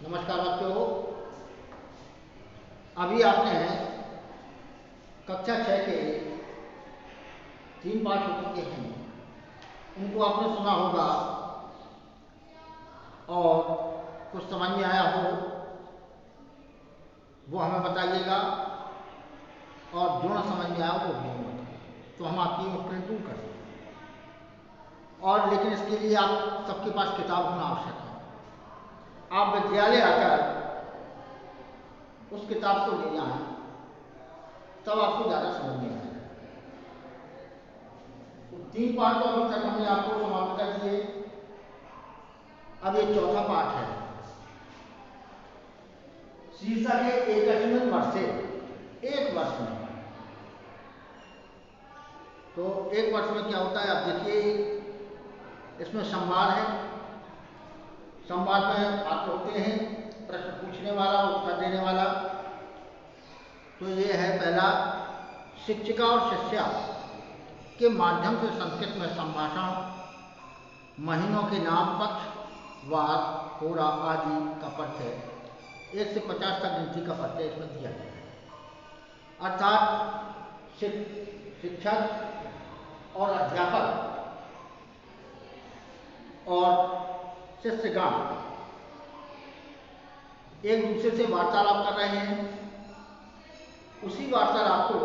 नमस्कार बच्चों। अभी आपने कक्षा 6 के 3 पाठ हो चुके हैं, उनको आपने सुना होगा और कुछ समझ में आया हो वो हमें बताइएगा, और जो ना समझ में आया हो वो भी हमें बताइएगा, तो हम आपकी मुश्किलें दूर कर सकते हैं। और लेकिन इसके लिए आप सबके पास किताब होना आवश्यक है। आप विद्यालय आकर उस किताब को ले आएं, तब आपको ज़्यादा समझ में आएगा। तो 3 पाठ तो अभी तक हमने आपको समाप्त कर दिए। अब ये चौथा पाठ है। शीर्षक है एकस्मिन् वर्षे, एक वर्ष में। तो एक वर्ष में क्या होता है आप देखिए, इसमें संवाद है। संवाद में पात्र होते हैं, प्रश्न पूछने वाला, उत्तर देने वाला। तो ये है पहला, शिक्षिका और शिष्या के माध्यम से संस्कृत में संभाषण, महीनों के नाम, पक्ष, वार, होरा आदि का परिचय, 1 से 50 तक गिनती का परिचय इसमें दिया गया है। अर्थात शिक्षक और अध्यापक और शिष्यगण एक दूसरे से वार्तालाप कर रहे हैं। उसी वार्तालाप को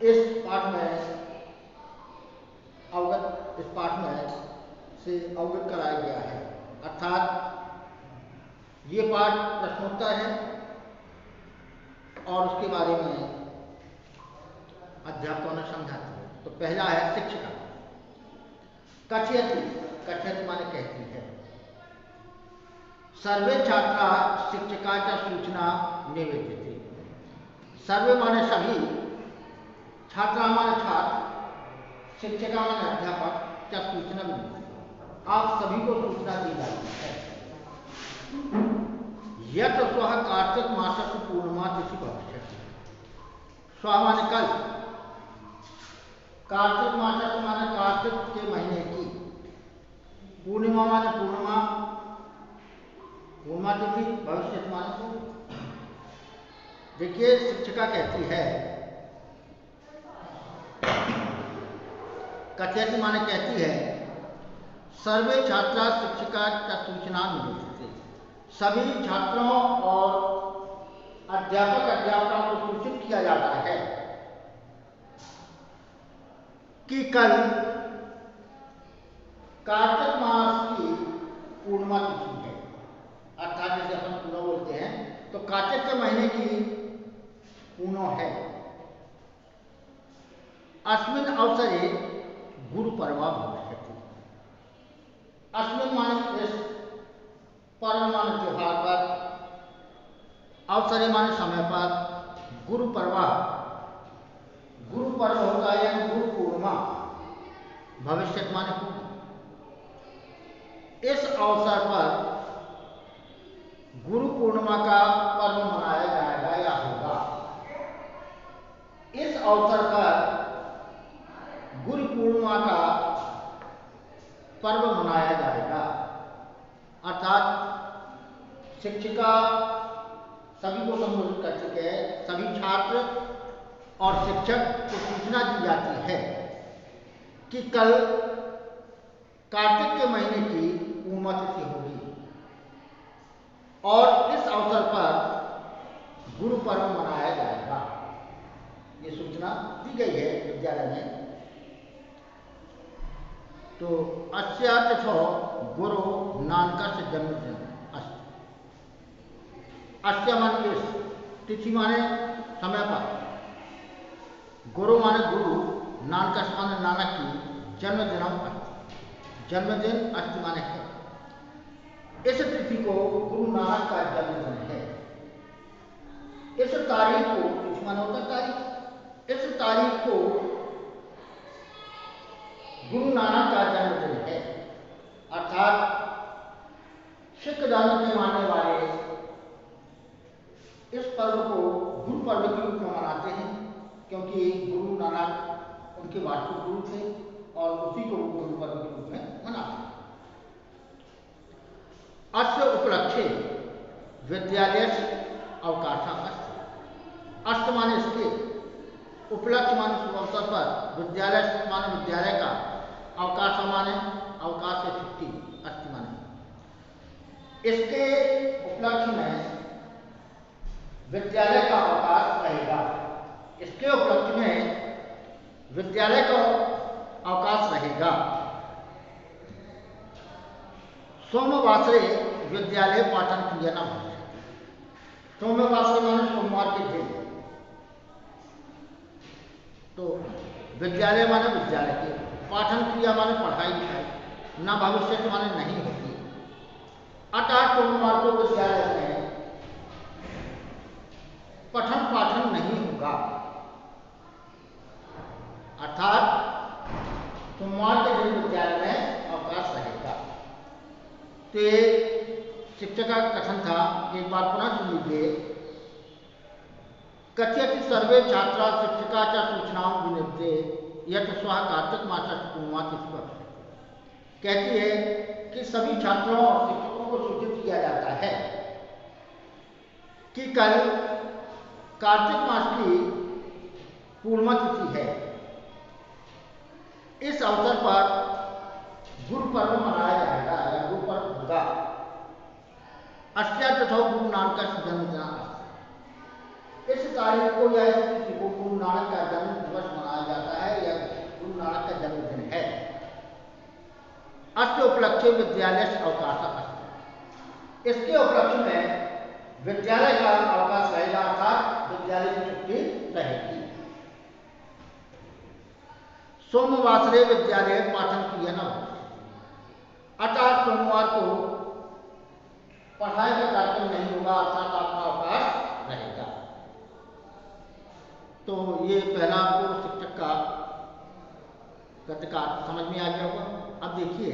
इस पाठ में से अवगत कराया गया है। अर्थात ये पाठ प्रश्नोत्तर है और उसके बारे में अध्यापकों ने समझाती है। तो पहला है शिक्षिका। कथयति, कथयति माने कहती है। सर्वे छात्रा शिक्षिका च सूचना निवेदयति। सर्वे माने सभी, छात्रा माने छात्र, शिक्षिका माने अध्यापक, क्या सूचना मिलती है, आप सभी को सूचना दी जाती है। यत स्वः कार्तिक मासस्य पूर्णिमा तिथि भविष्यति। स्व माने कल, कार्तिक मासस्य माने कार्तिक के महीने की, पूर्णिमा माने पूर्णिमा, पूर्णिमा तिथि, भविष्य माने पूर्व। देखिए शिक्षिका कहती है, कथयति माने कहती है, सर्वे छात्रा शिक्षिका का सूचना मिलती है। सभी छात्रों और अध्यापकों को सूचित किया जाता है कि कल कार्तिक मास की पूर्णिमा तिथि है। अर्थात जैसे अपन पूर्णो बोलते हैं, तो कार्तिक के महीने की पूर्णो है। अस्मिन् अवसरे गुरु पर्व भविष्यति। अस्मिन् माने इस, पर्व माने त्योहार पर, अवसरे माने समय पर, गुरु पर्व, गुरु पर्व होता है यानी गुरु पूर्णिमा, भविष्य माने पूर्व। इस अवसर पर गुरु पूर्णिमा का पर्व मनाया जाएगा या होगा। इस अवसर पर गुरु पूर्णिमा का पर्व मनाया जाएगा। अर्थात शिक्षिका सभी को संबोधित कर चुके हैं, सभी छात्र और शिक्षक को सूचना दी जाती है कि कल कार्तिक के महीने की पूर्णिमा तिथि होगी और इस अवसर पर गुरु पर्व मनाया जाएगा। ये सूचना दी गई है विद्यालय में। तो अस्या तिथौ गुरु नानकस्य जन्मदिन अस्ति। अस्या माने इस, तिथि माने समय पर, गुरु माने गुरु, नानकस्य माने नानक की, जन्मदिनम अस्ति, जन्मदिन अस्ति माने है। इस तिथि को गुरु नानक का जन्मदिन है। इस तारीख को, तिथि माने होता तारीख, इस तारीख को गुरु नानक का जन्मदिन है। अर्थात सिख धर्म के मानने वाले इस पर्व को गुरु पर्व के रूप में मनाते हैं, क्योंकि गुरु नानक उनके वास्तविक गुरु थे और उसी को गुरु पर्व के रूप में मनाते हैं। अस्य उपलक्ष्य विद्यालय अवकाश अस्त। अस्त माने इसके, उपलक्ष्य माने शुभ अवसर पर, विद्यालय माने विद्यालय का, अवकाश माने अवकाश से छुट्टी, अस्त माने इसके उपलक्ष्य में विद्यालय का अवकाश रहेगा। इसके उपलक्ष्य में विद्यालय का अवकाश रहेगा। सोमवासरे विद्यालय पाठन क्रिया न भविष्यति। सोमवासरे माने सोमवार के दिन, तो विद्यालय माने विद्यालय के, पाठन क्रिया माने पढ़ाई लिखाई, न भविष्य माने नहीं होती। अतः सोमवार को विद्यालय में पठन पाठन नहीं होगा। अर्थात सोमवार के दिन विद्यालय में अवकाश रहेगा। तो ये शिक्षक का कथन था, एक बार पुनः सुन लीजिए। कथयति सर्वे छात्रा शिक्षिका च सूचनाओं विनिद्य यत् स्वः कार्तिक मासस्य पूर्णमासी भविष्यति। कहती है कि सभी छात्रों और शिक्षकों को सूचित किया जाता है कि कल कार्तिक मास की पूर्णिमा तिथि है। इस अवसर पर गुरु पर्व मनाया जाएगा या गुरु पर्व होगा। अस्या तथा गुरु नानक का जन्मदिन। इस तारीख को या इस तिथि को गुरु नानक का जन्म दिवस मनाया जाता है या गुरु नानक का जन्मदिन है। अस्य उपलक्ष्य विद्यालय से अवकाश अस्त। इसके उपलक्ष्य में विद्यालय का अवकाश रहेगा, अर्थात विद्यालय की छुट्टी रहेगी। सोमवासरे विद्यालय पाठन क्रिया न भविष्यति। अतः सोमवार को पढ़ाई का कार्यक्रम नहीं होगा, अर्थात आपका अवकाश रहेगा। तो ये पहला आपको शिक्षक का कथन समझ में आ गया होगा। अब देखिए,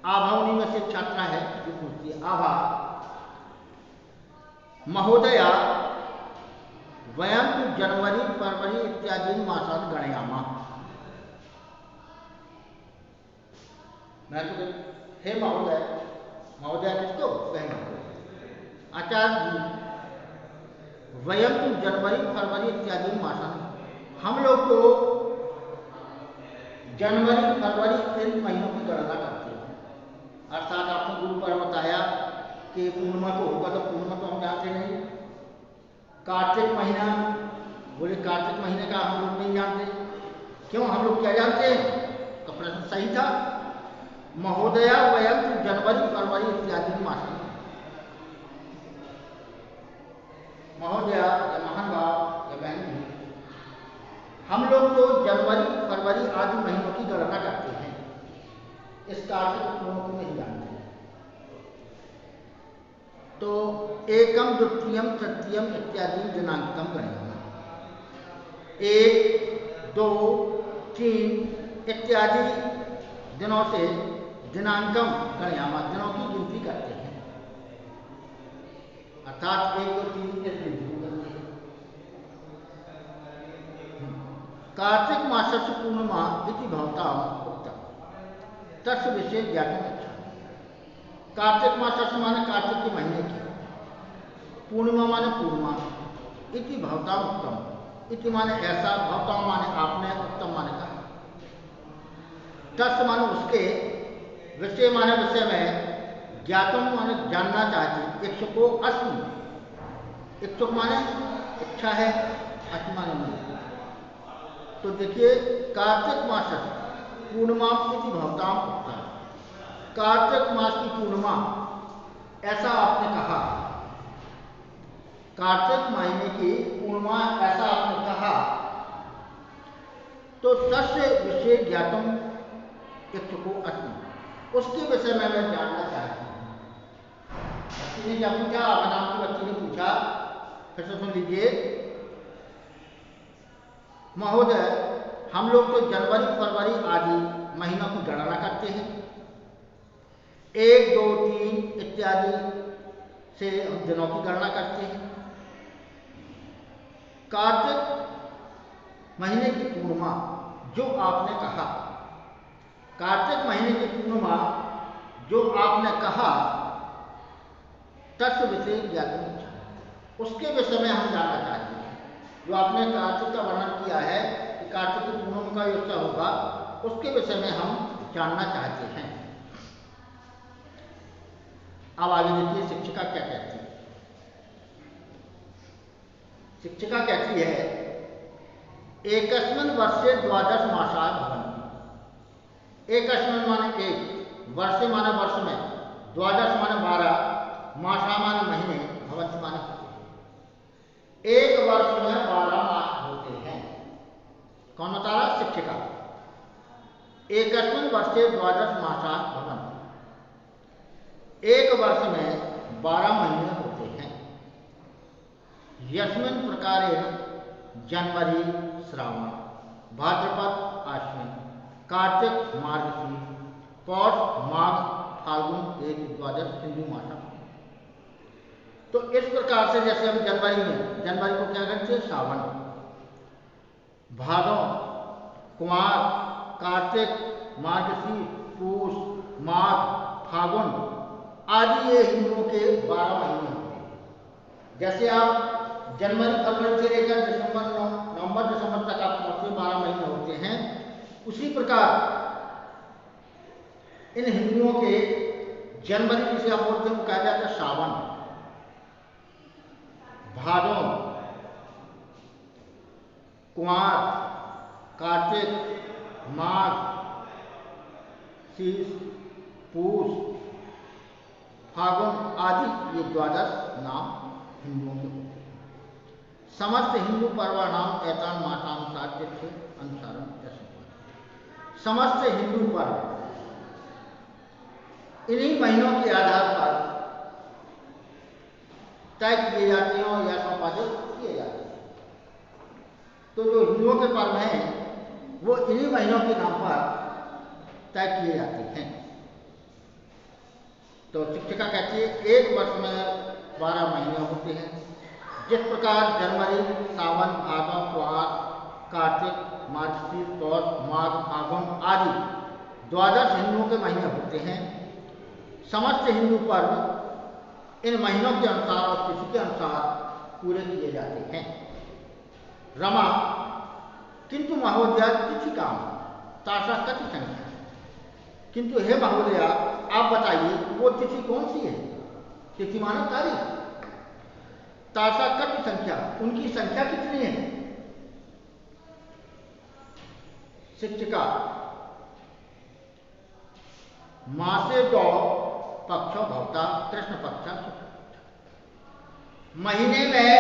आभा उन्हीं में से छात्रा है जो पूछती है। आभा, महोदया वयं तु जनवरी फरवरी इत्यादि मासान् गणयामः। मैं तो हे महोदय, महोदय किसको? आचार्य जी, वयं तु जनवरी फरवरी इत्यादि मासान्, हम लोग तो जनवरी फरवरी इन महीनों की गणना करते हैं। अर्थात आपने गुरु पर बताया कि पूर्णिमा को होगा, तो पूर्णिमा तो हम जानते नहीं। कार्तिक महीना, बोले कार्तिक महीने का हम लोग नहीं जानते। क्यों? हम लोग क्या जानते हैं? तो प्रश्न सही था। महोदया वयं तु जनवरी फरवरी इत्यादि मासान्, महोदया या महान भाव या बहन जी, हम लोग तो जनवरी फरवरी आदि महीनों की गणना करते हैं। इस कार्तिक पूर्णिमा को नहीं जानते। तो एकम द्वितीयम तृतीयम इत्यादि दिनांकम गणयामः। 1, 2, 3 इत्यादि दिनों से दिनांकम गणयामः, दिनों की गिनती करते हैं। अर्थात 1, 2, 3 इस गिनती को करते हैं। कार्तिक मासस्य पूर्णिमा इति भवताम् उक्तम् तस्य विषये ज्ञातुम् इच्छामि। कार्तिक मासस्य माने कार्तिक के महीने की, पूर्णिमा माने पूर्णिमा, इति भवताम् उक्तम्, इति माने ऐसा, भवताम् माने आपने, उत्तम माने कहा। तस्य माने उसके, विषय माने विषय में, ज्ञातुम माने जानना चाहती, इच्छुको अस्मि। इच्छुक माने इच्छा है, अस्मि माने नहीं। तो देखिए, कार्तिक मास पूर्णिमा इति भवताम् उक्तम्, कार्तिक मास की पूर्णिमा ऐसा आपने कहा। कार्तिक महीने की पूर्णिमा ऐसा आपने कहा, तो तस्य विषय ज्ञातुम इच्छुको अस्मि, उसके विषय में मैं जानना चाहती हूँ। बच्ची ने क्या पूछा? आपका नाम की बच्ची ने पूछा, फिर से सुन लीजिए। महोदय, हम लोग तो जनवरी फरवरी आदि महीनों की गणना करते हैं। 1, 2, 3 इत्यादि से हम दिनों की गणना करते हैं। कार्तिक महीने की पूर्णिमा जो आपने कहा, कार्तिक महीने की पूर्णिमा जो आपने कहा, तस्य विषय ज्ञातुम इच्छा, उसके विषय में हम जानना चाहते हैं। जो आपने कार्तिक का वर्णन किया है कि कार्तिक की पूर्णिमा का योजना होगा, उसके विषय में हम जानना चाहते हैं। अब आगे देखिए शिक्षिका क्या कहती है। शिक्षिका कहती है एकस्मिन् वर्षे 12 मासाः भवन्ति। एकस्मिन् माने एक, वर्षे माने वर्ष में, 12 माने 12, मासा माने महीने, भवन्ति माने होते हैं। एक वर्ष में 12 मास होते हैं। कौन बता रहा? शिक्षिका। एकस्मिन् वर्षे 12 मासाः भवन्ति। एक वर्ष में 12 महीने होते हैं। यस्मिन् प्रकारेण जनवरी श्रावण, भाद्रपद आश्विन, कार्तिक मार्गशीर्ष, पौष माघ फाल्गुन एक 12 हिंदू मासा। तो इस प्रकार से जैसे हम जनवरी को क्या कहते हैं? श्रावण, भादों, कुमार, कार्तिक, मार्गशीर्ष, पूष, माघ, फागुन आदि ये हिंदुओं के 12 महीने होते हैं। जैसे आप जनवरी फरवरी से लेकर नवंबर दिसंबर तक आपके वर्ष में 12 महीने होते हैं, उसी प्रकार इन हिंदुओं के जनवरी जिसे आप बोलते हैं वो कहा जाता है श्रावण, भादों, कुमार, कार्तिक, माघ, शीश, पूष, फागुन आदि ये 12 नाम हिंदुओं के होते हैं। समस्त हिंदू पर्वाणाम एतान मासानुसार तिथि अनुसारम यशस्वी। समस्त हिंदू पर्व इन्हीं महीनों के आधार पर तय किए जाते हैं और या संपादित किए जाते हैं। तो जो हिंदुओं के पर्व हैं वो इन्हीं महीनों के नाम पर तय किए जाते हैं। तो शिक्षिका कहती है एक वर्ष में 12 महीने होते हैं। जिस प्रकार जनवरी, सावन, भादौ, कुआर, कार्तिक, मार्गशीर्ष, पौष, माघ, फागुन आदि 12 हिंदुओं के महीने होते हैं। समस्त हिंदू पर्व इन महीनों के अनुसार और तिथि के अनुसार पूरे किए जाते हैं। रमा किंतु महोदया तिथि काम ताशा कति संख्या। किंतु हे महोदया आप बताइए वो तिथि कौन सी है? तिथि माने तारीख। ताशा कति संख्या, उनकी संख्या कितनी है? शिक्षिका मासे दो पक्षों भवता कृष्ण पक्षा। महीने में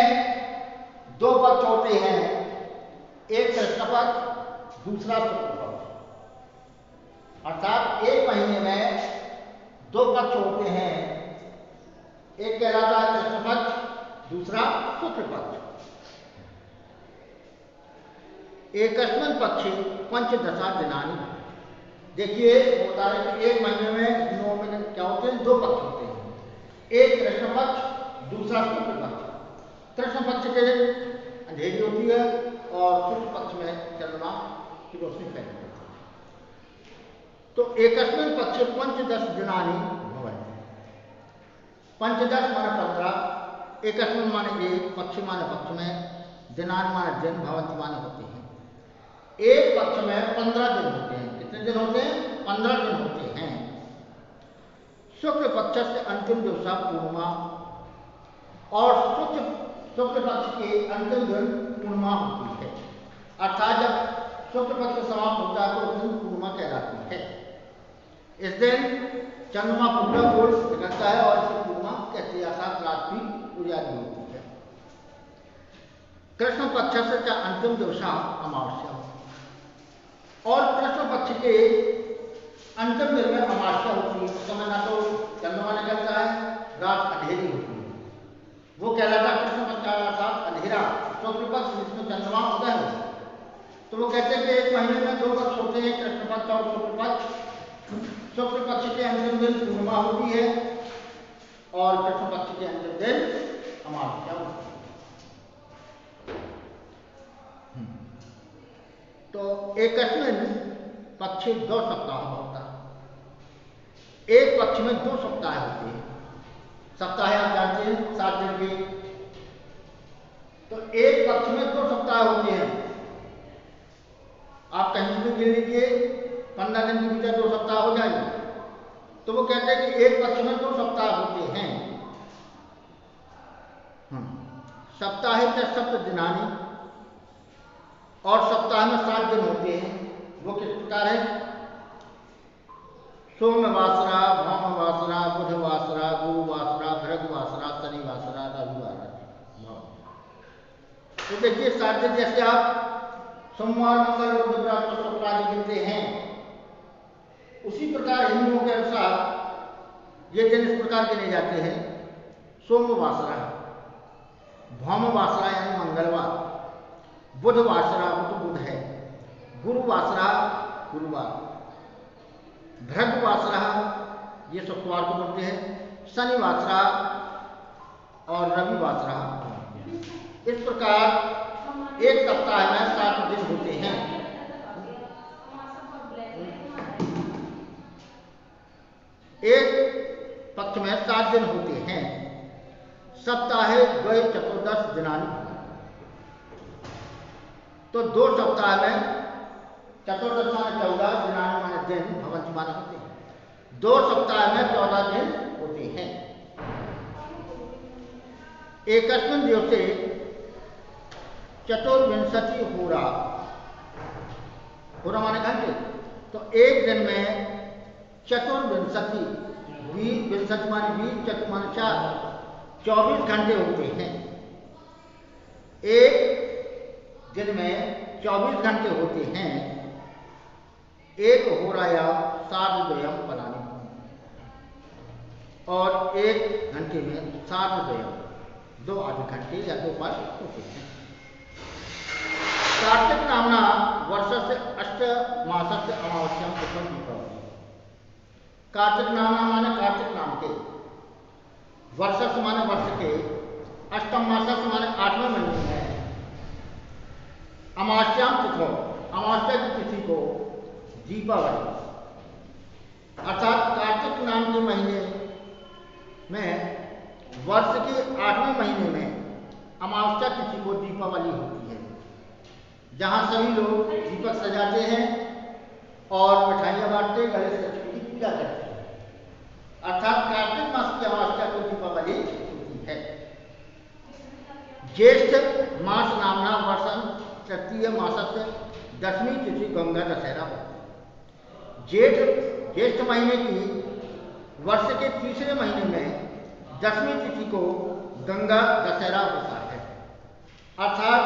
2 पक्ष होते हैं, एक कृष्ण पक्ष दूसरा शुक्ल पक्ष। अर्थात एक महीने में 2 पक्ष होते हैं, एक कहलाता है कृष्ण पक्ष दूसरा शुक्ल पक्ष। एकस्मिन् पक्षे पंचदशा दिनानि। देखिए बता रहे कि एक महीने में दिनों में क्या होते हैं? 2 पक्ष होते हैं, एक कृष्ण पक्ष दूसरा शुक्ल पक्ष। कृष्ण पक्ष के अंधेरी होती है और शुक्ल पक्ष में चंद्रमा की रोशनी फैलती है। तो एकस्मिन् पक्षे 15 दिनानि भवन्ति। 15 माने 15, एकस्मिन् माने एक, पक्ष माने पक्ष में, दिनानि माने दिन, भवन्ति माने होते हैं। एक पक्ष में 15 दिन होते हैं। कितने दिन होते हैं? 15 दिन होते हैं। शुक्ल पक्ष से अंतिम दिवसा पूर्णिमा, और शुक्ल पक्ष के अंतिम दिन पूर्णिमा होती है। अर्थात जब शुक्ल पक्ष समाप्त होता है तो उस दिन पूर्णिमा कहलाती है। इस दिन चंद्रमा पूरा गोल निकलता है और इसे पूर्णिमा कहते हैं। अर्थात रात भी उजाली होती है। कृष्ण पक्ष से अंतिम दिवसा अमावस्या, और कृष्ण पक्ष के अंतिम दिन में अमावस्या होती है। उस समय ना तो चंद्रमा निकलता है, रात अंधेरी होती है। वो कहलाता कृष्ण पक्ष का अर्थात अंधेरा। शुक्ल पक्ष जिसमें चंद्रमा उदय हो, तो वो कहते हैं कि एक महीने में 2 पक्ष होते हैं, कृष्ण पक्ष और शुक्ल पक्ष। शुक्ल पक्ष के अंतिम दिन पूर्णिमा होती है और कृष्ण पक्ष के अंतिम दिन अमावस्या होती है। तो एकस्मिन् पक्षे 2 सप्ताह होता है। एक पक्ष में 2 सप्ताह होते हैं। सप्ताह आप जानते हैं 7 दिन के, तो एक पक्ष में 2 सप्ताह होते हैं। आप कहीं भी गिन लीजिए 15 दिन के भीतर 2 सप्ताह हो जाएंगे। तो वो कहते हैं कि एक पक्ष में 2 सप्ताह होते हैं। सप्ताहिक सप्त दिनानि, और सप्ताह में 7 दिन होते हैं। वो किस प्रकार है? सोमवासरा, भौमवासरा, बुधवासरा, गुरुवासरा, भृगवासरा, शनिवासरा, रविवार। तो देखिए 7 दिन जैसे आप सोमवार, मंगल, बुध, बृहस्पति, शुक्र आदि गिनते हैं, उसी प्रकार हिंदुओं के अनुसार ये दिन इस प्रकार गिने जाते हैं। सोमवासरा, भौमवासरा यानी मंगलवार, बुधवासरा वो तो बुध है, गुरुवासरा गुरुवार, भृगवासरा ये शुक्रवार को बोलते हैं, शनिवासरा और रविवासरा। इस प्रकार एक सप्ताह में 7 दिन होते हैं। एक पक्ष में 7 दिन होते हैं। सप्ताहे द्वय चतुर्दश दिनानि, तो 2 सप्ताह में चतुर्दश माने 14, दिनानि माने दिन, भवंति माने होते हैं। 2 सप्ताह में 14 दिन होते हैं। एकस्मिन् दिवसे चतुर्विंशति होरा, होरा माने घंटे, तो एक दिन में चतुर्विंशति, विंशति माने 20, चतुर माने 4, 24 घंटे होते हैं। एक दिन में 24 घंटे होते हैं। एक होराया सार्वद्वयम पलानि, और एक घंटे में सार्वद्वयम 2 आधे घंटे या 2 पल होते हैं। कार्तिक नामना वर्षस्य 8 मासस्य अमावस्यां तिथौ दीपावली। कार्तिक नामना माने कार्तिक नाम के, वर्षस्य माने वर्ष के, अष्टम मासस्य माने 8वें महीने में, अमावस्यां तिथौ अमावस्या की तिथि को दीपावली, अर्थात कार्तिक नाम के महीने में वर्ष के 8वें महीने में अमावस्या तिथि को दीपावली होती है, जहाँ सभी लोग दीपक सजाते हैं और मिठाइयाँ बांटते, गणेश लक्ष्मी की पूजा करते हैं। अर्थात कार्तिक मास की अमावस्या को दीपावली होती है। ज्येष्ठ मास नामना वर्षं तृतीय मासस्य 10वीं तिथि गंगा दशहरा होती है। ज्येष्ठ महीने की वर्ष के तीसरे महीने में 10वीं तिथि को गंगा दशहरा होता है। अर्थात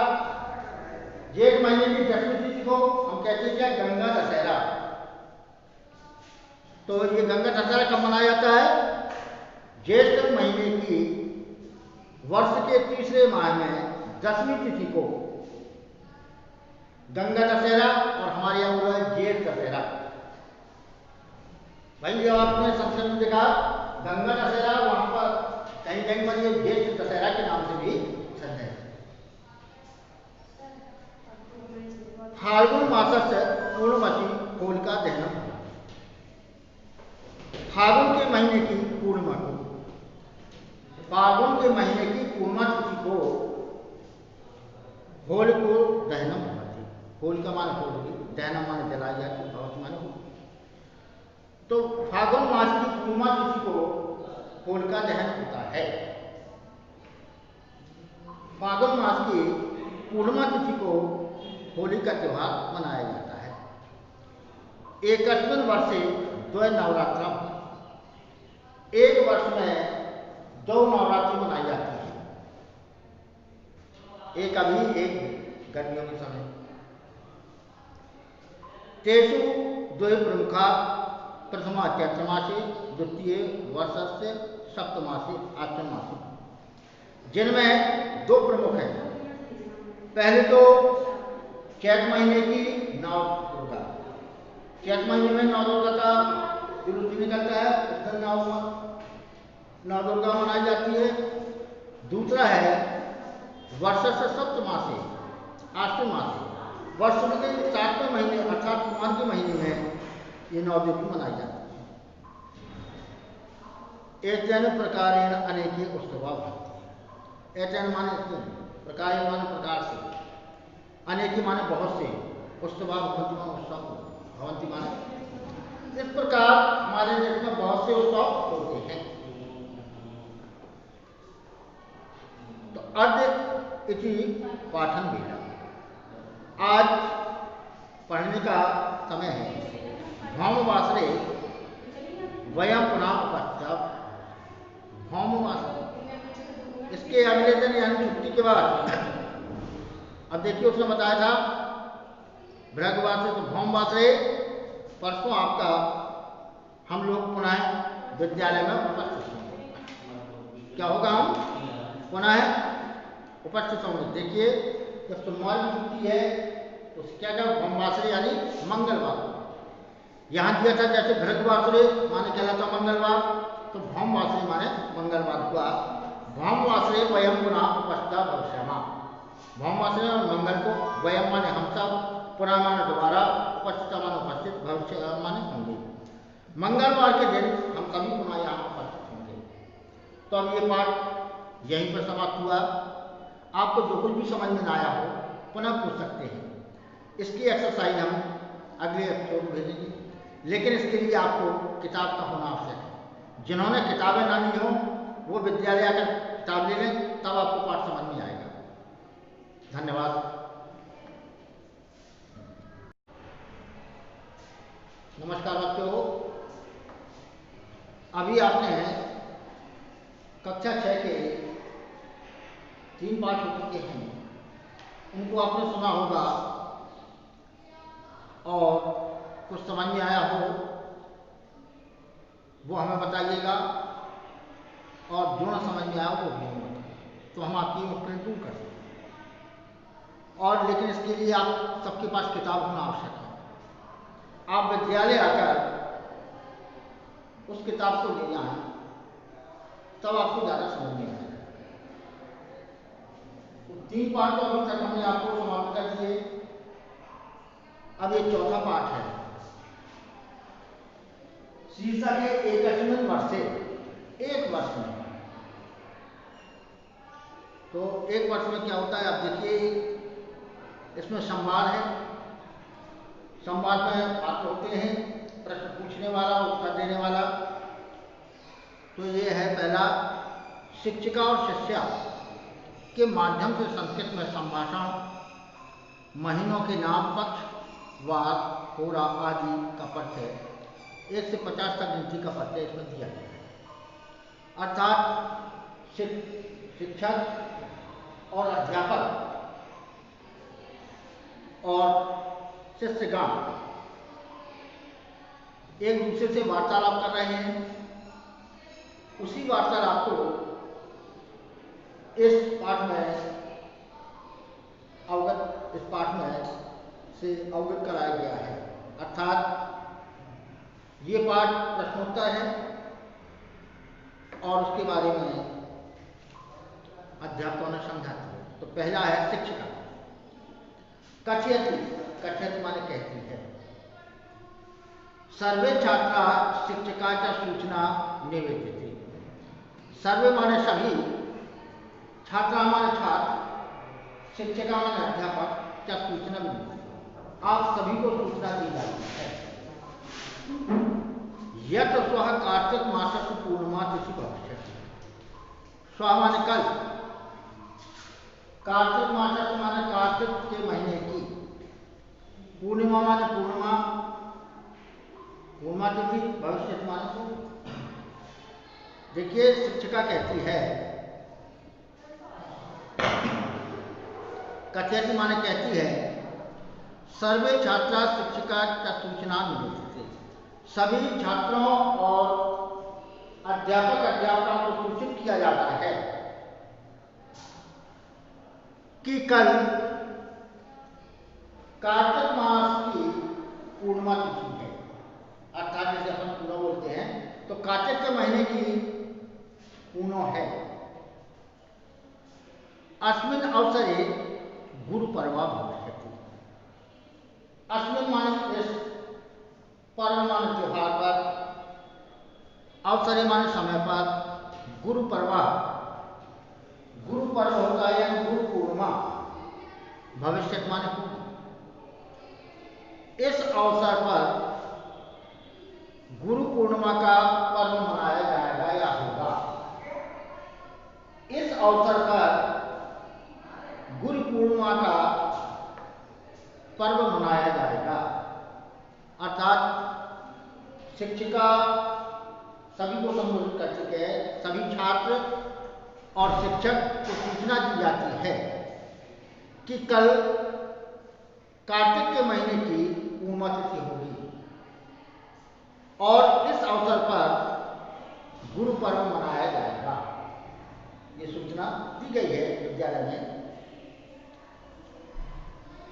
जेठ महीने की 10वीं तिथि को हम कहते हैं क्या? गंगा दशहरा। तो ये गंगा दशहरा कब मनाया जाता है? ज्येष्ठ महीने की वर्ष के तीसरे माह में 10वीं तिथि को गंगा दशहरा, और हमारे यहाँ हुआ है जेठ दशहरा। भाई जब आपने संस्कृत में देखा गंगा दशहरा, वहां पर कहीं कहीं पर ये जेठ दशहरा के नाम से भी प्रसिद्ध है। फाल्गुन मासस्य पूर्णमति होलिका दहनम, फागुन के महीने की पूर्णिमा को, फागुन के महीने की पूर्णिमा तिथि को होलिको दहनम होती। होलिका माने होली, दहनम माने जलाई जाती, भवति माने होली। तो फागुन मास की पूर्णिमा तिथि को होलिका दहन होता है। फागुन मास की पूर्णिमा तिथि को होली का त्योहार मनाया जाता है। एकस्मिन् वर्षे द्वय नवरात्र, एक वर्ष में 2 नवरात्रि मनाई जाती है, एक अभी एक गर्मियों के समय। तेषु द्वय प्रमुखा, प्रथमा चैत्रमासे, द्वितीय वर्षस्य सप्तमासे आश्विनमासे, जिनमें 2 प्रमुख हैं। पहले तो चैत महीने की नव दुर्गा, चैत महीने में नव दुर्गा का विरुद्ध निकलता है, उस दिन नव दुर्गा मनाई जाती है। दूसरा है वर्ष से सप्तमासे आश्विनमासे, वर्ष के 7वें महीने अर्थात कुमार के महीने में ये 9 देवी मनाई जाती है। एतेन प्रकारेण अनेके उत्सवा भवन्ति। एतेन माने प्रकार माने प्रकार से, अनेके माने बहुत से, उत्सवा भवन्ति माने उत्सव भवन्ति माने इस प्रकार हमारे देश में बहुत से उत्सव होते हैं। तो अद्य इति पाठन वेला, आज पढ़ने का समय है। भौमवासरे वयम पुनः उपस्थित। भौमवासरे इसके अगले दिन यानी छुट्टी के बाद, अब देखिए उसने बताया था भृगवासरे, तो भौमवासरे परसों आपका हम लोग पुनः विद्यालय में उपस्थित होंगे। क्या होगा? हम पुनः उपस्थित होंगे। देखिए जब सोमवार की छुट्टी है तो क्या क्या भौमवासरे यानी मंगलवार। यहाँ दिया था जैसे भृगवासरे माने कहलाता मंगलवार, तो भौमवासरे माने मंगलवार हुआ। भौमवासरे वयम पुनः उपस्थित भविष्यामः। भौमवासरे और मंगल को वयम माने हम सब, पुनः माने दोबारा, उपस्थित माने उपस्थित, भविष्य माने होंगे। मंगलवार के दिन हम सभी पुनः यहाँ उपस्थित होंगे। तो अब ये पाठ यहीं पर समाप्त हुआ। आपको जो कुछ भी समझ में ना आया हो पुनः पूछ सकते हैं। इसकी एक्सरसाइज हम अगले एपिसोड में भेजेंगे, लेकिन इसके लिए आपको किताब का होना आवश्यक है। जिन्होंने किताबें ना ली हों वो विद्यालय आकर किताब ले लें, तब आपको पाठ समझ में आएगा। धन्यवाद। नमस्कार बच्चों, अभी आपने कक्षा 6 के 3 पाठ हो चुके हैं, उनको आपने सुना होगा और कुछ समझ में आया हो वो हमें बताइएगा, और जो ना समझ में आया वो भी हमें बताइए, तो हम आपकी मुश्किल दूर कर सकते हैं। और लेकिन इसके लिए आप सबके पास किताब होना आवश्यक है। आप विद्यालय आकर उस किताब को ले आएं, तब आपको ज़्यादा समझ में आएगा। तो 3 पाठ तो अभी तक हमने आपको समाप्त कर दिए। अब ये चौथा पाठ है। शीर्षक है एकस्मिन् वर्षे, एक वर्ष में। तो एक वर्ष में क्या होता है आप देखिए, इसमें संवाद है। संवाद में पात्र होते हैं, प्रश्न पूछने वाला, उत्तर देने वाला। तो ये है पहला, शिक्षिका और शिष्या के माध्यम से संस्कृत में संभाषण, महीनों के नाम, पक्ष, वार, होरा आदि का परिचय। 1 से 50 तक गिनती का परिचय इसमें दिया गया है। अर्थात शिक्षक और अध्यापक और शिष्यगण एक दूसरे से वार्तालाप कर रहे हैं। उसी वार्तालाप को इस पाठ में से अवगत कराया गया है। अर्थात ये पाठ प्रश्नोत्तर है और उसके बारे में अध्यापकों ने समझाती है। तो पहला है शिक्षिका। कथयति, कथयति माने कहती है। सर्वे छात्रा शिक्षिका च सूचना निवेदयति। सर्वे माने सभी, छात्रा माने छात्र, शिक्षिका माने अध्यापक, च सूचना मिलती, आप सभी को सूचना दी जाती है। यत् स्वः कार्तिक मासस्य पूर्णिमा तिथि भविष्यति। स्व माने कल, कार्तिक मासस्य माने कार्तिक के महीने की, पूर्णिमा माने पूर्णिमा, पूर्णिमा तिथि, भविष्यति माने को। देखिए शिक्षिका कहती है, कथयति माने कहती है, सर्वे छात्रा शिक्षिका का सूचना मिलती, सभी छात्रों और अध्यापक अध्यापकों को सूचित किया जाता है कि कल कार्तिक मास की पूर्णिमा तिथि है। अर्थात जैसे अपन पूर्णो बोलते हैं, तो कार्तिक के महीने की पूर्णो है। अस्मिन् अवसरे गुरु पर्व भविष्यति। अस्मिन् माने इस, पर्व माने त्योहार पर, अवसरे माने समय पर, गुरु पर्व, गुरु पर्व होता है यानी गुरु पूर्णिमा, भविष्य माने होगी। इस अवसर पर गुरु पूर्णिमा का पर्व मनाया जाएगा या होगा। इस अवसर पर गुरु पूर्णिमा का पर्व मनाया जाएगा, अर्थात शिक्षिका सभी को संबोधित कर चुके हैं, सभी छात्र और शिक्षक को सूचना दी जाती है कि कल कार्तिक के महीने की पूर्णिमा तिथि होगी और इस अवसर पर गुरु पर्व मनाया जाएगा। ये सूचना दी गई है विद्यालय में।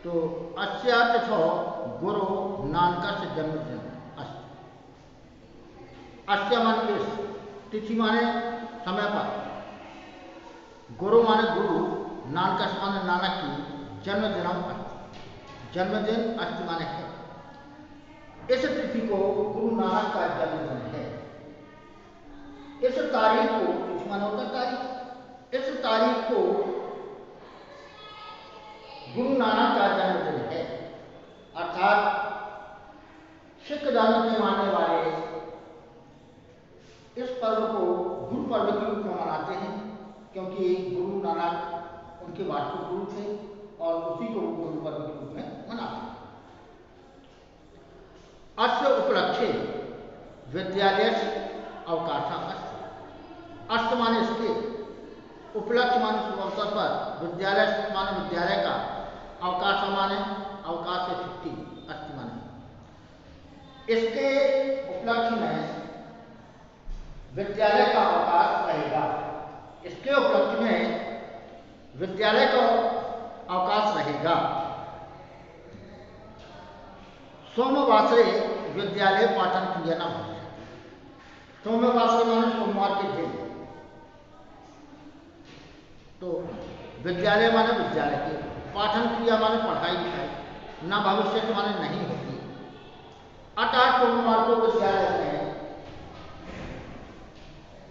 तो अस्य तिथौ गुरु नानकस्य जन्मदिन अस्ति। अस्य माने इस, तिथि माने समय पर, गुरु माने गुरु, नानकस्य माने नानक की, जन्मदिनम अस्ति, जन्मदिन अस्ति माने है। इस तिथि को गुरु नानक का जन्मदिन है। इस तारीख को, तिथि माने होता तारीख, इस तारीख को गुरु नानक का जन्मदिन है, अर्थात सिख धर्म के मानने वाले इस पर्व को गुरु पर्व के रूप में मनाते हैं, क्योंकि गुरु नानक उनके वास्तविक गुरु थे और उसी को वो गुरु पर्व के रूप में मनाते हैं। अस्य उपलक्ष्ये विद्यालयस्य अवकाशः अस्ति। अस्त माने इसके, उपलक्ष्य माने शुभ अवसर पर, विद्यालय माने विद्यालय का, अवकाश माने अवकाश से छुट्टी, अस्ति माने इसके उपलक्ष्य में विद्यालय का अवकाश रहेगा। इसके उपलक्ष्य में विद्यालय का अवकाश रहेगा। सोमवासरे विद्यालय पाठन क्रिया न भविष्यति। सोमवासरे माने सोमवार के दिन, तो विद्यालय माने विद्यालय के, पाठन क्रिया माने पढ़ाई लिखाई, न भविष्य माने नहीं होती, अर्थात सोमवार को विद्यालय में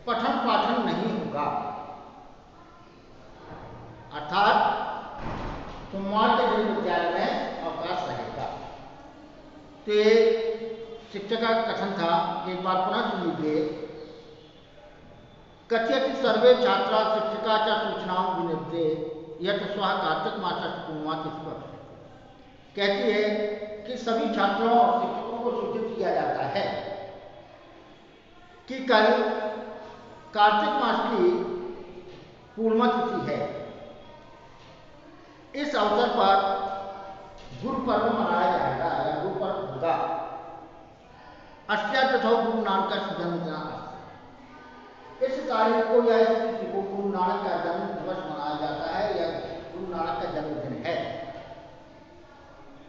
पठन पाठन नहीं होगा, अर्थात सोमवार के दिन विद्यालय में अवकाश रहेगा। तो ये शिक्षक का कथन था, एक बार पुनः सुन लीजिए। कथयति सर्वे छात्रा शिक्षिका च सूचनाओं विनिद्य यत् स्वः कार्तिक मासस्य पूर्णिमा तिथि भविष्यति। कहती है कि सभी छात्रों और शिक्षकों को सूचित किया जाता है कि कल कार्तिक मास की पूर्णिमा तिथि है। इस अवसर पर गुरु पर्व मनाया जाएगा या गुरु पर्व होगा। अस्या तिथौ गुरु नानक जन्मदिन अस्ति। इस तारीख को या इस तिथि को गुरु नानक का जन्म दिवस मनाया जाता है या गुरु नानक का जन्मदिन है।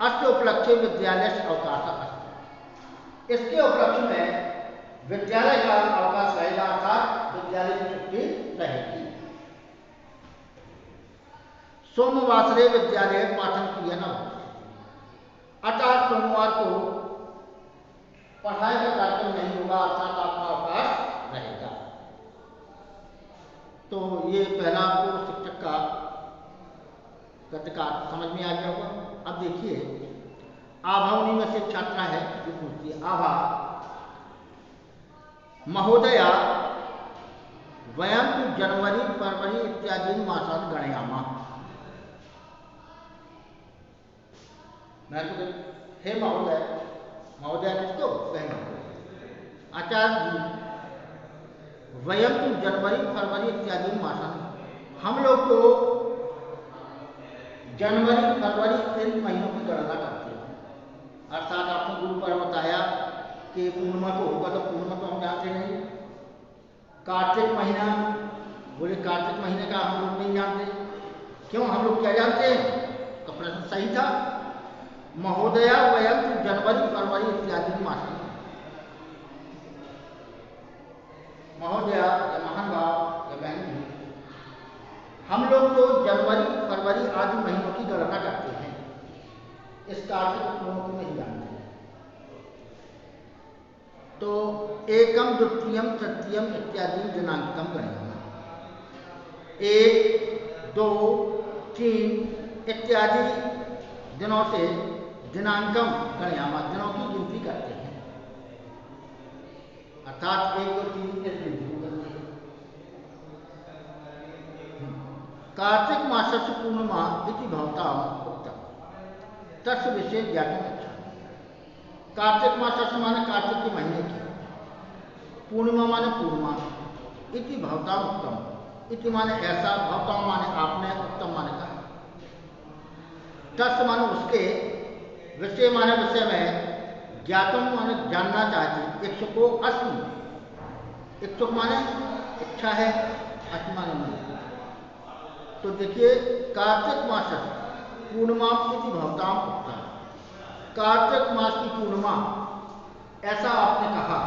अस्य उपलक्ष्य विद्यालय से अवकाश अस्ति। इसके उपलक्ष्य में विद्यालय का अवकाश रहेगा, अर्थात विद्यालय की छुट्टी रहेगी। सोमवासरे विद्यालय पाठन क्रिया न भविष्यति। अर्थात सोमवार को पढ़ाई का कार्यक्रम नहीं होगा, अर्थात आपका अवकाश रहेगा। तो ये पहला आपको शिक्षक का प्रतिकार समझ में आ गया होगा। अब देखिए, आभा उन्हीं में से छात्रा है जो पूछती है, आभा महोदया वयं तु जनवरी फरवरी इत्यादि मासान् गणयामः। मैं तो हे महोदय, महोदय किसको कहना, आचार्य जी, वयं तु जनवरी फरवरी इत्यादि मासान्, हम लोग तो जनवरी फरवरी इन महीनों की गणना करते हैं। अर्थात आपने गुरु पर बताया कि पूर्णिमा को होगा, तो पूर्णिमा तो हम जानते नहीं। कार्तिक महीना, बोले कार्तिक महीने का हम लोग नहीं जानते। क्यों, हम लोग क्या जानते हैं? तो प्रश्न सही था। महोदया वयं तु जनवरी फरवरी इत्यादि मासान्, महोदया या महान भाव या बहन जी, हम लोग तो जनवरी फरवरी आदि महीनों की गणना करते हैं, इस कार्तिक पूर्णिमा को नहीं जानते। तो एकम द्वितीयम तृतीयम इत्यादि दिनांकम गणयामः। 1, 2, 3 इत्यादि दिनों से दिनांकम गणयामः, दिनों की गिनती करते हैं। अर्थात 1, 2, 3 इस गिनती को करते हैं। कार्तिक मासस्य पूर्णिमा इति भवताम् उक्तम् तस्य विषये ज्ञातुम् इच्छामि। कार्तिक मासस्य माने कार्तिक के महीने की, पूर्णिमा माने पूर्णिमा, इति भवताम् उक्तम्, इति माने ऐसा, भवताम् माने आपने, उत्तम माने कहा। तस्य माने उसके, विषय माने विषय में, ज्ञातम माने जानना चाहती, इच्छुको अस्मि, इच्छुक माने इच्छा है, अस्मि माने मन। तो देखिए, कार्तिक मास पूर्णिमा इति भवताम् उक्तम्, कार्तिक मास की पूर्णिमा ऐसा आपने कहा,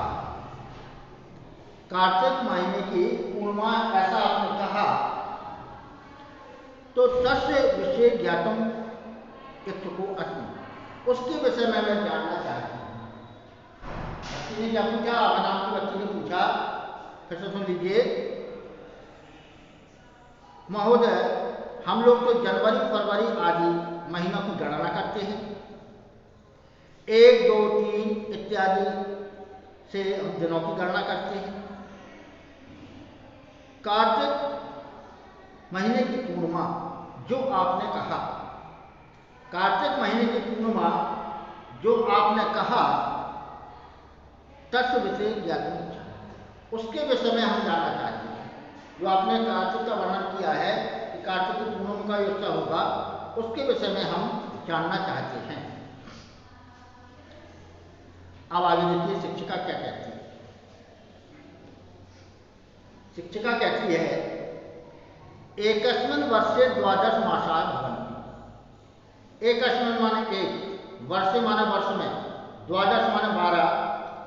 कार्तिक महीने की पूर्णिमा ऐसा आपने कहा, तो तस्य विषय ज्ञातुम इच्छुको अस्मि, उसके विषय में मैं जानना चाहती हूँ। बच्ची ने क्या पूछा, नाम की बच्ची ने पूछा, फिर से सुन लीजिए। महोदय, हम लोग तो जनवरी फरवरी आदि महीनों की गणना करते हैं, 1, 2, 3 इत्यादि से हम दिनों की गणना करते हैं। कार्तिक महीने की पूर्णिमा जो आपने कहा, कार्तिक महीने की पूर्णिमा जो आपने कहा, तस्य विषय ज्ञातुम् इच्छामि, उसके विषय में हम जानना चाहते हैं। जो आपने कार्तिक का वर्णन किया है कि कार्तिक की पूर्णिमा का योजना होगा, उसके विषय में हम जानना चाहते हैं। अब आगे देखिए शिक्षिका क्या कहती है। शिक्षिका कहती है, एकस्मिन् वर्षे 12 मासाः भवन्ति। एकस्मिन् माने एक, वर्षे माने वर्ष में, 12 माने 12,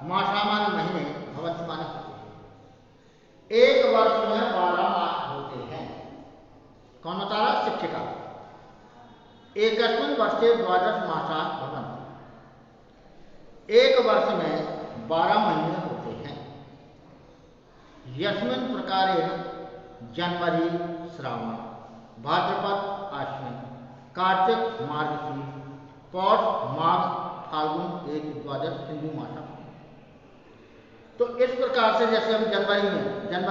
मासा माने महीने, भवन्ति माने होते हैं। एक वर्ष में 12 मास होते हैं। कौन बता रहा? शिक्षिका। एकस्मिन् वर्षे 12 मासाः भवन्ति, एक वर्ष में 12 महीने होते हैं। यस्मिन् प्रकारेण जनवरी श्रावण, भाद्रपद आश्विन, कार्तिक मार्गशीर्ष, पौष माघ फाल्गुन एक 12 हिंदू मासा। तो इस प्रकार से जैसे हम जनवरी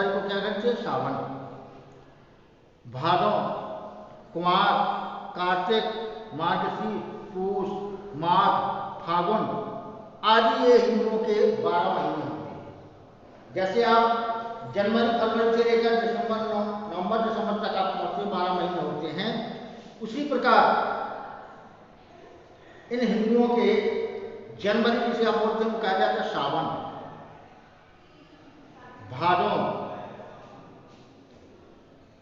को क्या करते हैं? श्रावण, भादों, कुमार, कार्तिक, मार्गशीर्ष, पूष, माघ, फागुन आदि ये हिंदुओं के 12 महीने होते हैं। जैसे आप जनवरी फरवरी से लेकर नवंबर दिसंबर तक आपके 12 महीने होते हैं, उसी प्रकार इन हिंदुओं के जनवरी जिसे आप बोलते हैं वो कहा जाता है श्रावण, भादों,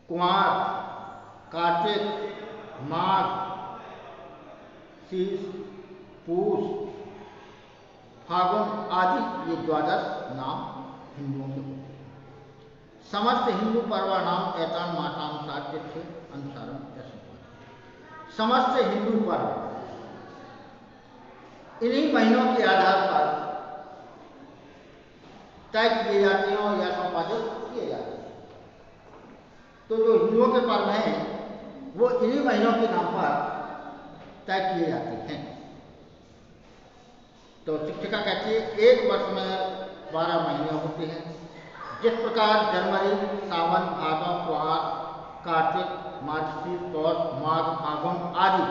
कुमार, कार्तिक, माघ, शीश, पूष, फागुन आदि ये 12 नाम हिंदुओं के होते हैं। समस्त हिंदू पर्वाणाम एतान मासाम सात्य अनुसारम ऐसा। समस्त हिंदू पर्व इन्हीं महीनों के आधार पर तय किए जाते हैं या संपादित किए जाते हैं। तो जो हिंदुओं के पर्व हैं वो इन्हीं महीनों के नाम पर तय किए जाते हैं। तो शिक्षिका कहती है एक वर्ष में 12 महीने होते हैं। जिस प्रकार जनवरी, सावन, भादों, कुआर, कार्तिक, मार्गशीर्ष, पौष, माघ, फागुन आदि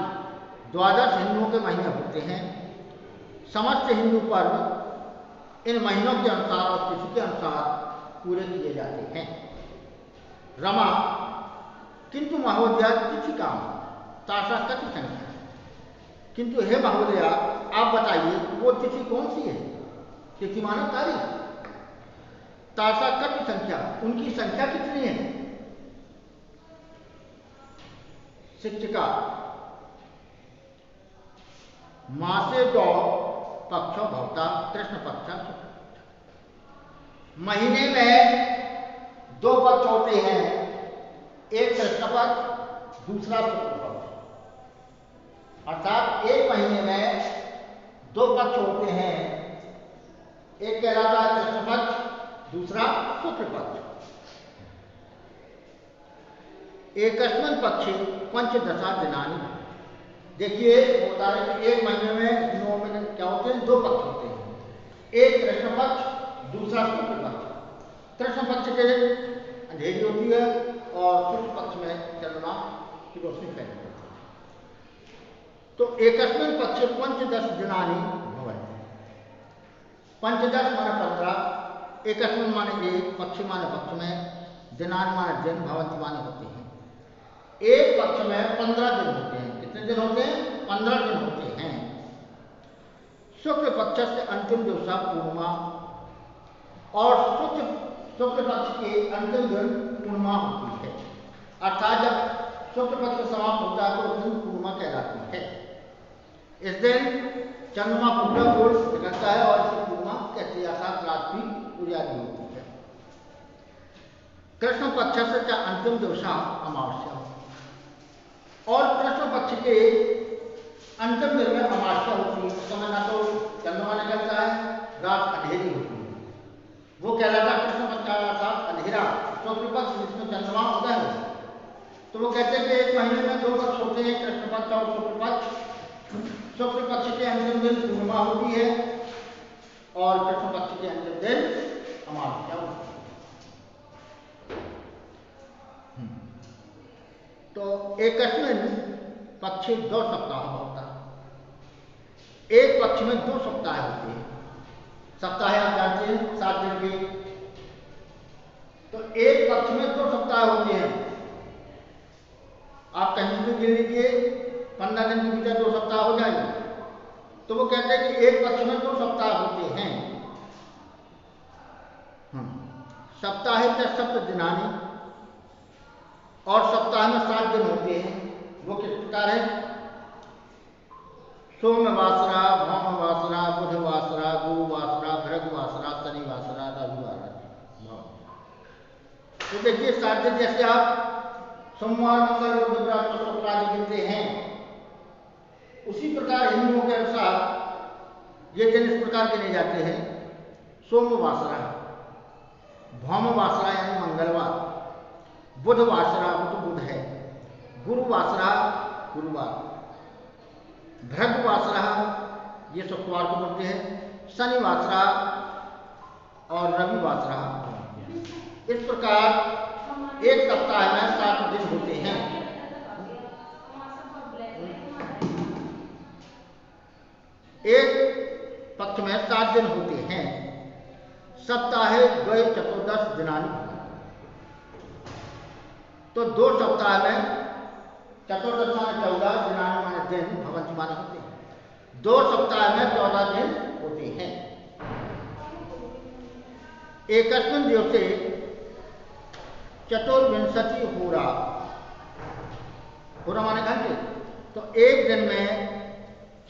12 हिंदुओं के महीने होते हैं, समस्त हिंदू पर्व इन महीनों के अनुसार और तिथि के अनुसार पूरे किए जाते हैं। रमा किंतु महोदया तिथि काम तासा कति संख्या। किंतु हे महोदया आप बताइए वो तिथि कौन सी है? तिथि माने तारीख। तासा कति संख्या, उनकी संख्या कितनी है? शिक्षिका मासे दो पक्षों भवता कृष्ण पक्षा। महीने में 2 पक्ष होते हैं, एक कृष्ण पक्ष दूसरा शुक्ल पक्ष। अर्थात एक महीने में 2 पक्ष होते हैं, एक कहलाता दूसरा शुक्ल पक्ष। एकस्मिन् पक्षे पंचदशा दिनानि। देखिए बता रहे कि एक महीने में दिनों में क्या होते हैं, दो पक्ष होते हैं, एक कृष्ण पक्ष, दूसरा शुक्ल पक्ष। कृष्ण पक्ष के अंधेरी होती है और शुक्ल पक्ष में चंद्रमा की रोशनी फैलती है। तो एकस्मिन् पक्षे पंचदश दिनानि भवन्ति। पंचदश माने 15, एकस्मिन् माने एक, पक्षी माने पक्ष में, दिनानि माने दिन, भवन्ति माने होते हैं। एक पक्ष में 15 दिन होते हैं। कितने दिन होते हैं? 15 दिन होते हैं। शुक्ल पक्ष से अंतिम दिवसा पूर्णिमा, और शुक्ल पक्ष के अंतिम दिन पूर्णिमा होती है। अर्थात जब शुक्ल पक्ष समाप्त होता है तो उस दिन पूर्णिमा कहलाती है। इस दिन चंद्रमा पूरा गोल निकलता है और इसे पूर्णिमा कहते हैं, अर्थात रात भी उजाली होती है। कृष्ण पक्ष से अंतिम दिवसा अमावस्या, और कृष्ण पक्ष के अंतिम दिन में अमावस्या होती है। उस समय ना तो चंद्रमा निकलता है, रात अंधेरी होती है, वो कहलाता कृष्ण पक्ष का अर्थात अंधेरा। शुक्ल पक्ष जिसमें चंद्रमा उदय है, तो वो कहते हैं कि एक महीने में दो पक्ष होते हैं, कृष्ण पक्ष और शुक्ल पक्ष। शुक्ल पक्ष के अंतिम दिन पूर्णिमा होती है और कृष्ण पक्ष के अंतिम दिन अमावस्या होती है। तो एकस्मिन् पक्षे 2 सप्ताह होता है। एक पक्ष में 2 सप्ताह होते हैं। सप्ताह आप जानते हैं 7 दिन के, तो एक पक्ष में 2 सप्ताह होते हैं। आप कहीं भी गिन लीजिए, 15 दिन के भीतर 2 सप्ताह हो जाएंगे। तो वो कहते हैं कि एक पक्ष में 2 सप्ताह होते हैं। सप्ताहे च सप्त दिनानि, और सप्ताह में 7 दिन होते हैं। वो किस प्रकार है? सोमवासरा, भौमवासरा, बुधवासरा, गुरुवासरा, भृगुवासरा, शनिवासरा, रविवार। तो देखिए 7 दिन, जैसे आप सोमवार, मंगल, बुधवार, शुक्र आदि गिनते हैं, उसी प्रकार हिंदुओं के अनुसार ये दिन इस प्रकार गिने जाते हैं। सोमवासरा, भौमवासरा यानी मंगलवार, बुधवासरा वो तो बुध है, गुरुवासरा गुरुवार, भृगुवासरा ये शुक्रवार को बोलते हैं, शनिवासरा और रविवासरा। इस प्रकार एक सप्ताह में 7 दिन होते हैं। एक पक्ष में 7 दिन होते हैं। सप्ताहे द्वय चतुर्दश दिनानि, तो 2 सप्ताह में चतुर्दश माने 14, दिनानि माने दिन, भवन्ति माने होते हैं। 2 सप्ताह में 14 दिन होते हैं। एकस्मिन् दिवसे चतुर्विंशति होरा, होरा माने घंटे, तो एक दिन में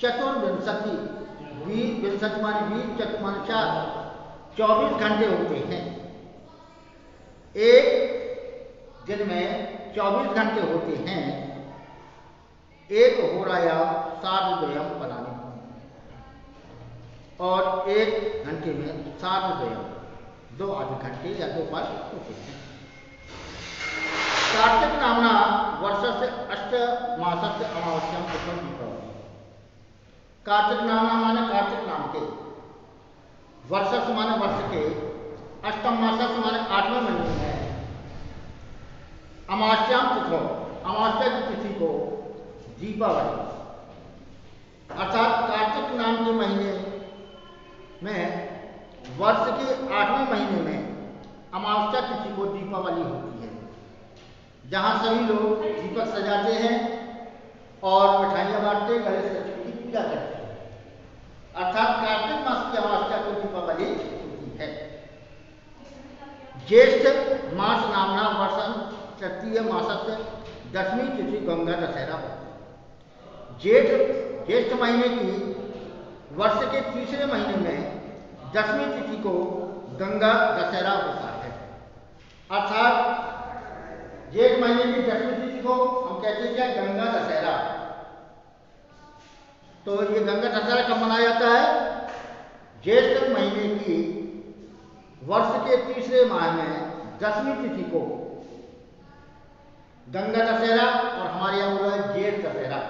चतुर्विंशति, 20 माने 20, चतुर माने 4, 24 घंटे होते हैं। एक दिन में 24 घंटे होते हैं। एक होराया सार्धद्वयम् पदानि, और एक घंटे में सार्धद्वयम्, 2 आधे घंटे या 2 पल होते हैं। कार्तिक नामना वर्षस्य अष्टमासस्य अमावस्यां तिथौ दीपावली। कार्तिक नामना माने कार्तिक नाम के, वर्षस्य माने वर्ष के, अष्टम मासस्य माने 8वें महीने में, अमावस्यां तिथौ अमावस्या की तिथि को दीपावली, अर्थात कार्तिक नाम के महीने में वर्ष के 8वें महीने में अमावस्या तिथि को दीपावली होती है, जहाँ सभी लोग दीपक सजाते हैं और मिठाइयाँ बांटते, गणेश लक्ष्मी की पूजा करते हैं। अर्थात कार्तिक मास की अमावस्या को दीपावली होती है। ज्येष्ठ मास नामना वर्षं तृतीय मासस्य दशमी तिथि गंगा दशहरा होती है। ज्येष्ठ महीने की वर्ष के तीसरे महीने में 10वीं तिथि को गंगा दशहरा होता है। अर्थात जेठ महीने की 10वीं तिथि को हम कहते हैं क्या? गंगा दशहरा। तो ये गंगा दशहरा कब मनाया जाता है? ज्येष्ठ महीने की वर्ष के तीसरे माह में 10वीं तिथि को गंगा दशहरा और हमारे यहाँ हुआ है जेठ दशहरा।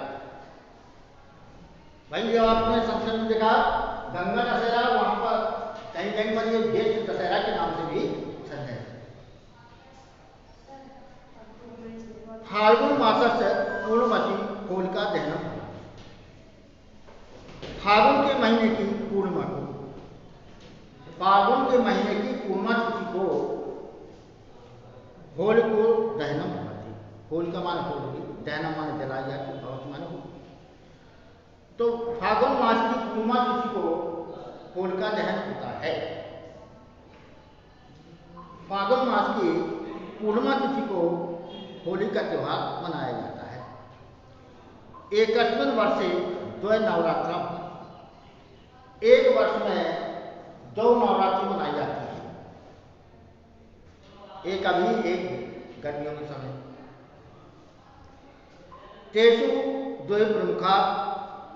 भाई जब आपने संस्कृत में देखा गंगा दशहरा, वहां पर कहीं कहीं पर ये जेठ दशहरा के नाम से भी प्रसिद्ध है। फाल्गुन मासस्य पूर्णमती होलिका दहनम। फाल्गुन के महीने की पूर्णिमा को, फाल्गुन के महीने की पूर्णिमा तिथि को होलिको दहनम भवति। होलिका माने होली, दहनम माने जलाई जाती, भवति माने होली। तो फाल्गुन मास की पूर्णिमा तिथि को होलिका दहन होता है। फाल्गुन मास की पूर्णिमा तिथि को होली का त्योहार मनाया जाता है। एकस्मिन् वर्षे द्वय नवरात्र। एक वर्ष में 2 नवरात्रि मनाई जाती है, एक अभी एक गर्मियों के समय। तेषु द्वय प्रमुखा,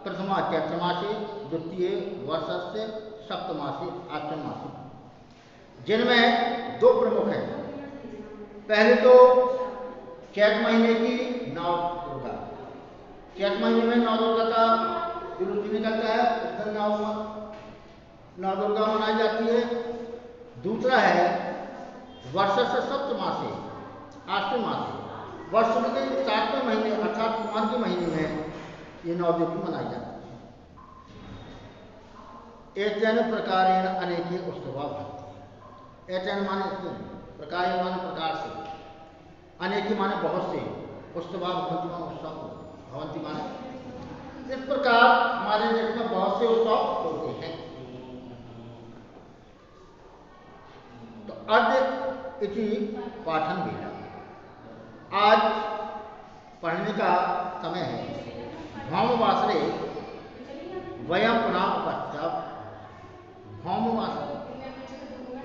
प्रथमा चैत्रमासे, द्वितीय वर्षस्य सप्तमासे आश्विन, जिनमें 2 प्रमुख हैं। पहले तो चैत महीने की नौ दुर्गा, चैत महीने में नौ दुर्गा का तिथि निकलता है, उस दिन नौ दुर्गा मनाई जाती है। दूसरा है वर्ष से सप्तमासे आश्विन मासे, वर्ष के 7वें महीने अर्थात कुमार के महीने में ये 9 दुर्गा मनाई जाती है। एतेन प्रकारेण अनेके उत्सवा भवन्ति। एतेन माने प्रकार माने प्रकार से, अनेकी माने बहुत से, उत्सवा भवन्ति माने उत्सव, भवन्ति माने इस प्रकार हमारे देश में बहुत से उत्सव होते हैं। तो अद्य इति पाठन वेला, आज पढ़ने का समय है। भौमवासरे वयम पुनः उपस्थित। भौमवासरे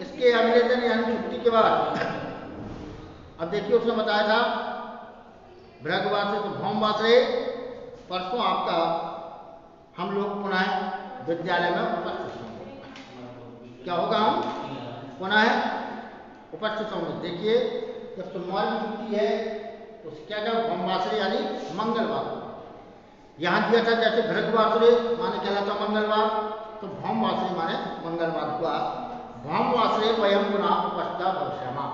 इसके अगले दिन यानी छुट्टी के बाद, अब देखिए उसने बताया था भृगवासरे, तो भौमवासरे परसों आपका हम लोग पुनः विद्यालय में उपस्थित होंगे। क्या होगा? हम पुनः उपस्थित होंगे। देखिए जब सोमवार की छुट्टी है तो क्या क्या भौमवासरे यानी मंगलवार। यहाँ दिया था जैसे भृगवासरे माने कहलाता मंगलवार, तो भौमवासरे माने मंगलवार हुआ। भौमवासरे वयम पुनः उपस्थित भविष्यामः।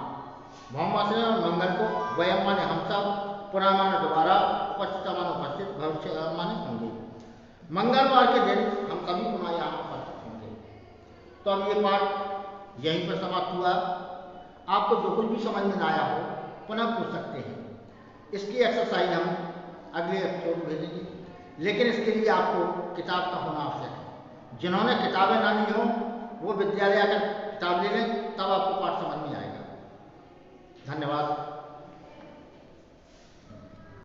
भौमवासरे और मंगल को, वयम माने हम सब, पुनः माने दोबारा, उपस्थित माने उपस्थित, भविष्य माने होंगे। मंगलवार के दिन हम सभी पुनः यहाँ उपस्थित होंगे। तो अब ये पाठ यहीं पर समाप्त हुआ। आपको जो कुछ भी समझ में ना आया हो पुनः पूछ सकते हैं। इसकी एक्सरसाइज हम अगले एपिसोड में भेजेंगे, लेकिन इसके लिए आपको किताब का होना आवश्यक है। जिन्होंने किताबें ना ली हों वो विद्यालय आकर किताब ले लें, तब आपको पाठ समझ में आएगा। धन्यवाद।